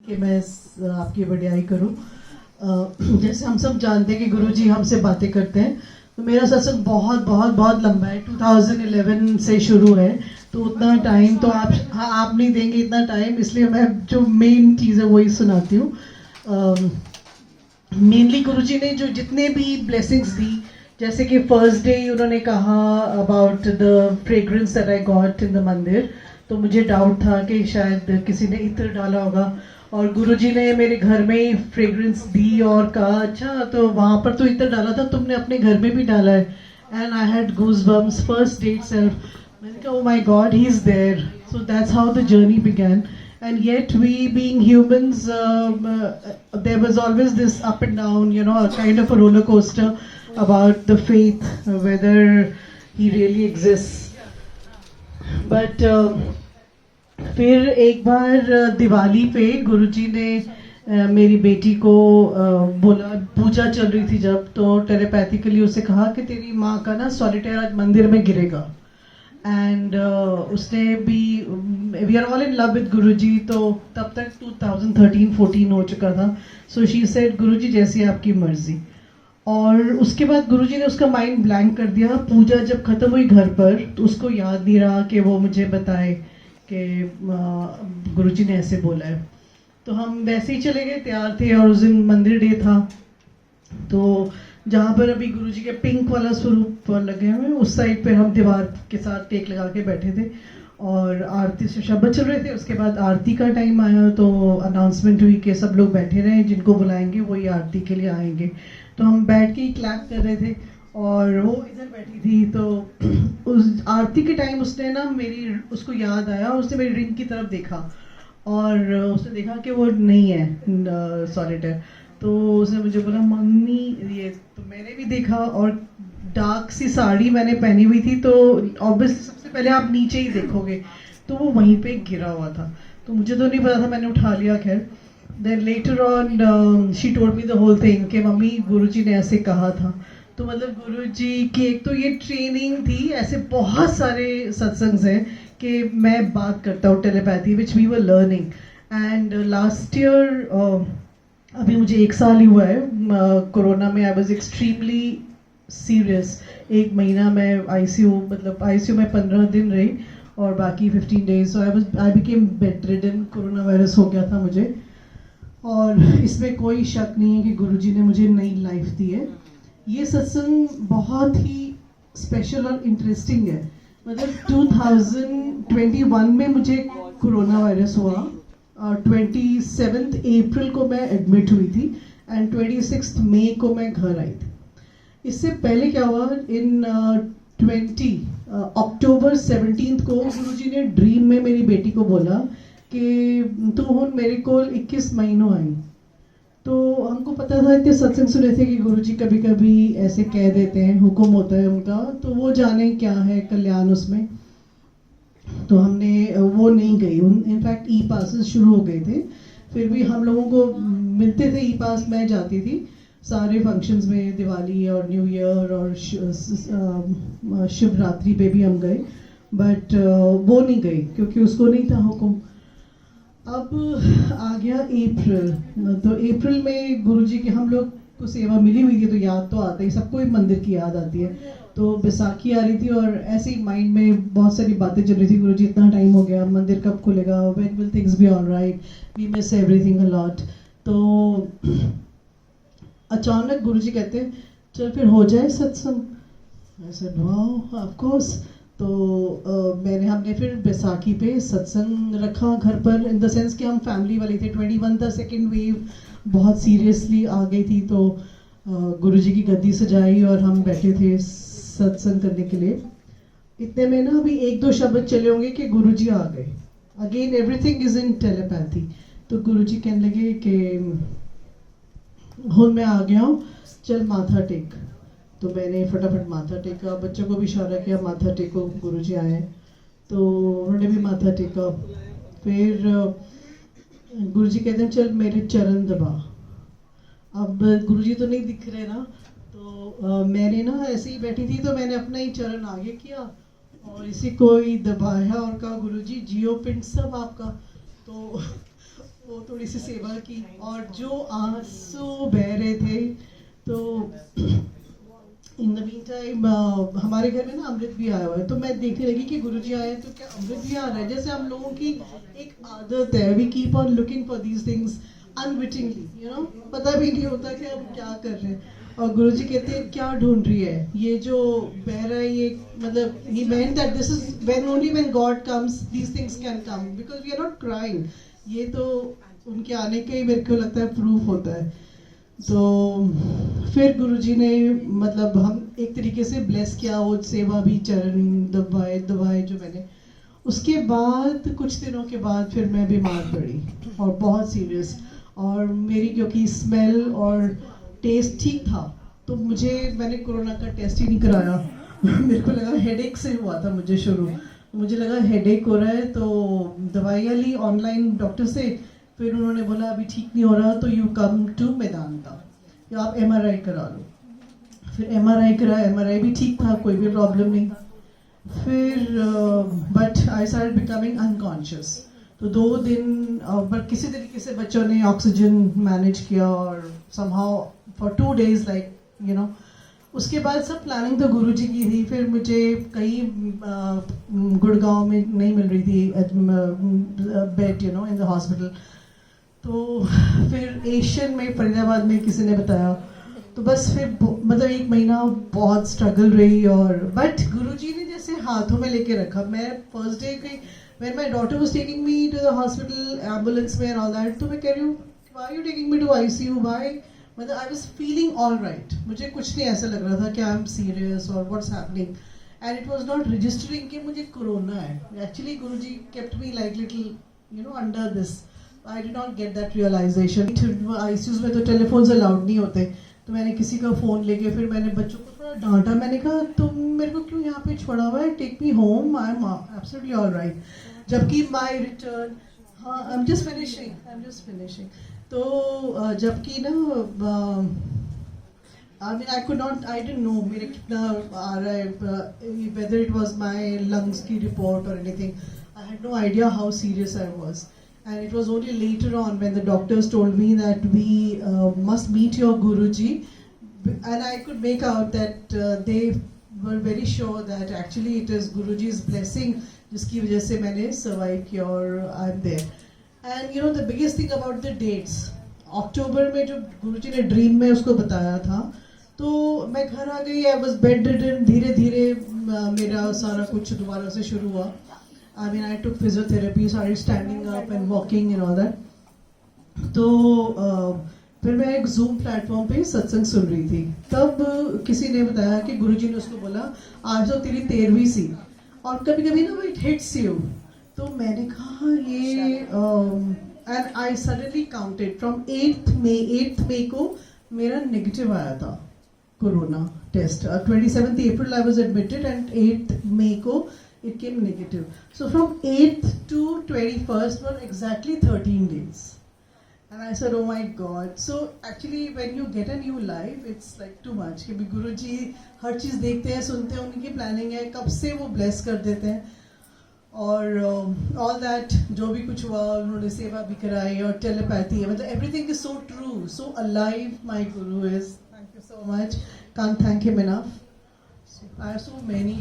कि मैं आपकी बड़ाई करूं। जैसे हम सब जानते हैं कि गुरुजी हमसे बातें करते हैं, तो मेरा सत्संग बहुत बहुत बहुत लंबा है, 2011 से शुरू है। तो उतना टाइम तो आप नहीं देंगे इतना टाइम, इसलिए मैं जो मेन चीज़ है वही सुनाती हूँ। मेनली गुरुजी ने जो जितने भी ब्लेसिंग्स दी, जैसे कि फर्स्ट डे उन्होंने कहा about the fragrance that I got in the मंदिर, तो मुझे डाउट था कि शायद किसी ने इत्र डाला होगा, और गुरुजी ने मेरे घर में ही फ्रेग्रेंस दी और कहा अच्छा तो वहाँ पर तो इत्र डाला था, तुमने अपने घर में भी डाला है। And I had goose bumps first day itself. मैंने कहा oh my God he is there. So that's how the journey began. And yet we being humans, there was always this up and down, you know, a kind of a roller coaster about the faith, whether he really exists. But फिर एक बार दिवाली पे गुरुजी ने मेरी बेटी को बोला, पूजा चल रही थी जब, तो टेलीपैथिकली उसे कहा कि तेरी माँ का ना सॉलिटेयर आज मंदिर में गिरेगा. एंड उसने भी, we are all in love with Guruji, तो तब तक 2013-14 हो चुका था. सो शी सेड गुरुजी जैसी आपकी मर्जी. और उसके बाद गुरुजी ने उसका माइंड ब्लैंक कर दिया. पूजा जब खत्म हुई घर पर, तो उसको याद नहीं रहा कि वो मुझे बताए कि गुरुजी ने ऐसे बोला है. तो हम वैसे ही चले गए, तैयार थे, और उस दिन मंदिर डे था. तो जहाँ पर अभी गुरुजी के पिंक वाला स्वरूप लगे हुए, उस साइड पे हम दीवार के साथ टेक लगा के बैठे थे, और आरती से शब्द चल रहे थे. उसके बाद आरती का टाइम आया, तो अनाउंसमेंट हुई कि सब लोग बैठे रहे, जिनको बुलाएंगे वही आरती के लिए आएंगे. तो हम बैठ के ही क्लैप कर रहे थे, और वो इधर बैठी थी. तो उस आरती के टाइम उसने ना उसको याद आया, और उसने मेरी रिंग की तरफ देखा, और उसने देखा कि वो नहीं है सॉलिटेयर. तो उसने मुझे बोला मम्मी ये, तो मैंने भी देखा, और डार्क सी साड़ी मैंने पहनी हुई थी, तो ऑब्वियसली सबसे पहले आप नीचे ही देखोगे, तो वो वहीं पे गिरा हुआ था. तो मुझे तो नहीं पता था, मैंने उठा लिया. खैर then later on she told me the whole thing कि मम्मी गुरुजी ने ऐसे कहा था. तो मतलब गुरुजी की एक तो ये ट्रेनिंग थी. ऐसे बहुत सारे सत्संग्स हैं कि मैं बात करता हूँ telepathy, which we were learning. And last year, अभी मुझे 1 साल ही हुआ है, कोरोना में आई वॉज एक्सट्रीमली सीरियस. 1 महीना मैं आईसीयू, मतलब आईसीयू में 15 दिन रही, और बाकी 15 days. So I became bed ridden. Corona virus हो गया था मुझे, और इसमें कोई शक नहीं है कि गुरुजी ने मुझे नई लाइफ दी है. ये सत्संग बहुत ही स्पेशल और इंटरेस्टिंग है. मतलब 2021 में मुझे कोरोना वायरस हुआ, 27 अप्रैल को मैं एडमिट हुई थी, एंड 26 मई को मैं घर आई थी. इससे पहले क्या हुआ, इन अक्टूबर 17 को गुरुजी ने ड्रीम में मेरी बेटी को बोला कि तू हुन मेरे को 21 महीनों आई. तो हमको पता था, इतने सत्संग सुने थे कि गुरुजी कभी कभी ऐसे कह देते हैं, हुक्म होता है उनका, तो वो जाने क्या है कल्याण उसमें. तो हमने वो नहीं गई. इनफैक्ट ई पासेस शुरू हो गए थे, फिर भी हम लोगों को मिलते थे ई पास. मैं जाती थी सारे फंक्शंस में, दिवाली और न्यू ईयर और शिवरात्रि पे भी हम गए, बट वो नहीं गई क्योंकि उसको नहीं था हुक्म. अब आ गया अप्रैल. तो अप्रैल में गुरुजी के हम लोग को सेवा मिली हुई थी, तो याद तो आता ही, सबको ही मंदिर की याद आती है. तो बैसाखी आ रही थी, और ऐसे ही माइंड में बहुत सारी बातें चल रही थी. गुरुजी इतना टाइम हो गया, मंदिर कब खुलेगा, when will things be alright, we miss everything a lot. तो अचानक गुरुजी कहते चल फिर हो जाए सत्संग. I said wow of course. तो हमने फिर बैसाखी पे सत्संग रखा घर पर, इन द सेंस कि हम फैमिली वाले थे. 21 था, सेकेंड वेव बहुत सीरियसली आ गई थी, तो गुरुजी की गद्दी सजाई और हम बैठे थे सत्संग करने के लिए. इतने में ना अभी 1-2 शब्द चले होंगे कि गुरुजी आ गए. Again everything is in telepathy. तो गुरुजी कहने लगे कि हुन मैं आ गया हूँ, चल माथा टेक. तो मैंने फटाफट माथा टेका, बच्चों को भी इशारा किया माथा टेको, गुरुजी आए. तो उन्होंने भी माथा टेका. फिर गुरुजी कहते हैं चल मेरे चरण दबा. अब गुरुजी तो नहीं दिख रहे ना, तो मैंने ना ऐसे ही बैठी थी, तो मैंने अपना ही चरण आगे किया और इसी को ही दबाया और कहा गुरुजी जियो पिंड सब आपका. तो तो थोड़ी सी सेवा की, और जो आंसू बह रहे थे, तो इन द मीन टाइम हमारे घर में ना अमृत भी आया हुआ है, तो मैं देखने लगी कि गुरुजी आए हैं तो क्या अमृत भी आ रहा है। जैसे हम लोगों की एक आदत है, we keep on looking for these things unwittingly, you know, पता भी नहीं होता कि हम क्या कर रहे हैं। और गुरुजी कहते हैं क्या ढूंढ रही है, ये जो बह रहा है, ये मतलब ही meant that this is when only when God comes these things can come, because we are not crying. ये तो उनके आने का ही मेरे को लगता है प्रूफ होता है। तो फिर गुरुजी ने मतलब हम एक तरीके से ब्लेस किया, वो सेवा भी, चरण दबाए दबाए जो मैंने। उसके बाद कुछ दिनों के बाद फिर मैं बीमार पड़ी, और बहुत सीरियस। और मेरी क्योंकि स्मेल और टेस्ट ठीक था, तो मैंने कोरोना का टेस्ट ही नहीं कराया। मेरे को लगा हेडेक से हुआ था मुझे शुरू, मुझे लगा हेडेक हो रहा है, तो दवाइयाँ ली ऑनलाइन डॉक्टर से। फिर उन्होंने बोला अभी ठीक नहीं हो रहा तो यू कम टू मेदांता, या आप एमआरआई करा लो। फिर एमआरआई करा, एमआरआई भी ठीक था, कोई भी प्रॉब्लम नहीं। फिर but I started becoming unconscious. तो 2 दिन पर किसी तरीके से बच्चों ने ऑक्सीजन मैनेज किया, और somehow for 2 days like you know. उसके बाद सब प्लानिंग तो गुरुजी की थी। फिर मुझे कहीं गुड़गांव में नहीं मिल रही थी bed, you know, in the hospital. तो फिर एशियन में फरीदाबाद में किसी ने बताया, तो बस फिर मतलब 1 महीना बहुत स्ट्रगल रही। और बट गुरुजी ने जैसे हाथों में लेके रखा। मैं फर्स्ट डे गई, when my daughter was taking me to the hospital ambulance में एंड ऑल दैट, तो मैं कह रही हूँ why are you taking me to ICU, why, मतलब I was feeling all right. मुझे कुछ नहीं ऐसा लग रहा था कि आई एम सीरियस और what's happening, and it was not registering कि मुझे कोरोना है। Actually Guruji kept me like little, you know, under this. I did not get that realisation. ICUs में तो टेलीफोन्स अलाउड नहीं होते, तो मैंने किसी का फ़ोन लेके फिर मैंने बच्चों को थोड़ा डांटा। मैंने कहा तुम मेरे को क्यों यहाँ पे छोड़ा हुआ है, take me home, I am absolutely all right. जबकि माई रिटर्न, हाँ, आई एम जस्ट फिनिशिंग। तो जबकि ना I mean, I could not, I didn't know मेरे कितना आ रहा है, whether it was my lungs की report or anything. I had no idea how serious I was. And it was only later on when the doctors told me that we must meet your Guruji. And I could make out that they were very sure that actually it is Guruji's blessing जिसकी वजह से मैंने survive किया और I'm there. And you know the biggest thing about the dates, अक्टूबर में जो गुरुजी ने dream में उसको बताया था, तो मैं घर आ गई, आई वाज बेड रिडन। धीरे धीरे मेरा सारा कुछ दोबारा से शुरू हुआ। I mean I took physiotherapy, started standing up and walking and all that. तो फिर मैं एक जूम प्लेटफॉर्म पे सत्संग सुन रही थी, तब किसी ने बताया कि गुरुजी ने उसको बोला आज तो तेरी 13वीं सी, और कभी कभी ना वो इट हिट्स यू। तो मैंने कहा ये and I suddenly counted from 8th May को मेरा नेगेटिव आया था corona test. 27th April I was admitted and 8th May को it came negative. So from 8th to 21st were exactly 13 days. And I said, oh my God. So actually when you get a new life, it's like too much. क्योंकि गुरुजी हर चीज़ देखते हैं, सुनते हैं, उनकी planning है, कब से वो ब्लेस कर देते हैं। और ऑल दैट जो भी कुछ हुआ, उन्होंने सेवा भी कराई और टेलीपैथी है, मतलब everything is so true, so alive my guru is. Thank you so much, can't thank him enough. I have so many